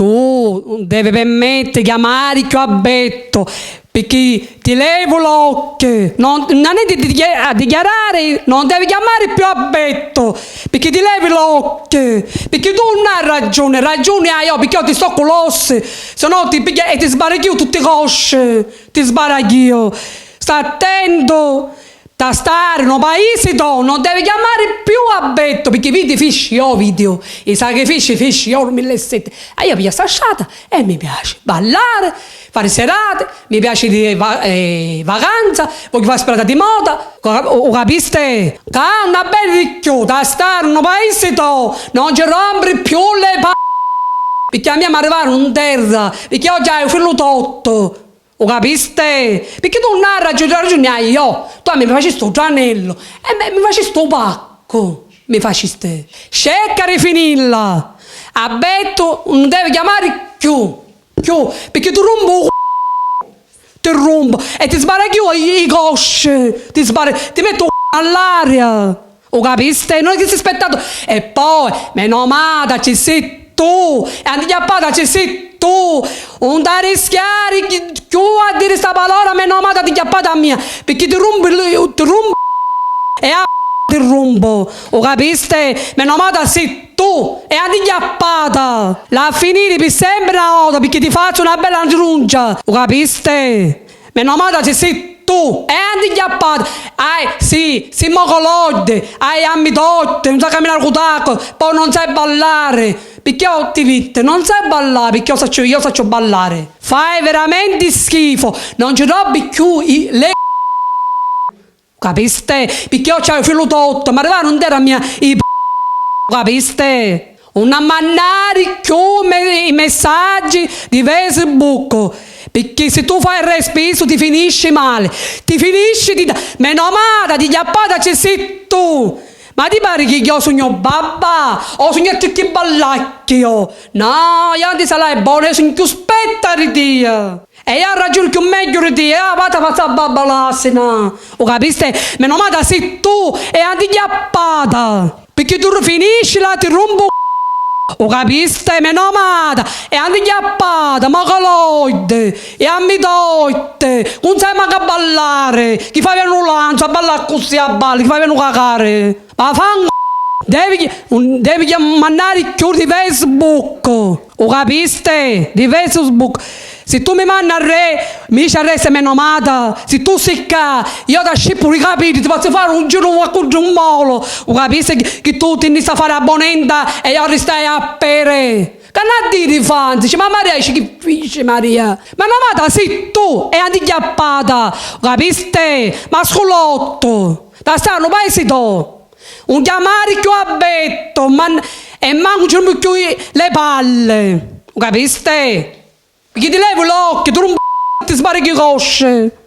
tu devi permettere di chiamare più abbetto, perché ti levo l'occhio, non è di dichiarare, non devi chiamare più abbetto, perché ti levi l'occhio, perché tu non hai ragione hai io, perché io ti sto con l'osso, se no ti piglia e ti sbarachio tutte le cosce, ti sbarachio, sta attento. Da stare in un paese dove non devi chiamare più abbetto, perché vedi fisci io video, e sacrifici io nel 2007, e io mi sono lasciata e mi piace ballare, fare serate, mi piace di vacanza, voglio fare sperata di moda, capiste? Una bella ricchio, da stare in un paese dove non ci rompi più le perché a me mi arrivano in terra, perché oggi hai un figlio tutto. Lo capiste? Perché tu non hai ragione hai io. Tu mi facesti sto tranello e mi facesti sto pacco. Mi facesti. Cerca di finirla. Abbetto non devi chiamare più. Perché tu rompo ti rompo e ti sbarachio i cosce. Ti metto all'aria. Lo capiste? Non è che sei aspettato. E poi, meno male, ci sei tu. E andiamo a pata, ci sei tu, non da rischiare più a dire sta parola, meno male ti chiappata a mia, perché ti rompo e ti rompo, lo capiste? Meno male sei tu e a ti chiappata, la finire per sempre una volta, perché ti faccio una bella rinuncia, lo capiste? Meno male sei tu e a ti chiappata, sì, mo colode, amidotte, non sai camminare con tacco, poi non sai ballare. Perché ho ottimista, non sai ballare, perché io so ballare. Fai veramente schifo, non ci robbi più le capiste? Perché io c'ho il filo tutto, ma arrivare non era mia capiste? Non mandare più i messaggi di Facebook, perché se tu fai il respiro ti finisci male, meno male, ti chiappata ci sei tu. Ma ti pare che io sogno babba? O sogno tutti ballacchio? No, io ti sarai buono, io sogno più spetta di Dio. E io ho ragione più meglio di Dio, vada a passare babba l'assina. O capiste? Meno male sei tu e anti chiappata. Perché tu finisci là, ti rompo o capiste? Meno male e anti chiappata, ma coloide e amidotte. Non sai mai che ballare. Chi fa venire un lancio a ballare così a balli, chi fa venire un cacare. Ma devi mandare più di Facebook, o capiste? Di Facebook. Se tu mi mandi a mi dici a re se meno male, se tu sei qua, io da scippo i capiti, ti faccio fare un giro con un molo, o capiste che tu ti inizi a fare abbonenda e io restai a pere. Che non dire fan, dice ma Maria, che fice Maria, ma non mata sei tu e anti chiappata, capiste? Ma scolotto, da stare un paese tu. Un chiamare più abbetto, e manco più le palle, capiste? Perché ti levo l'occhio, tu non ti sbarichi cosce.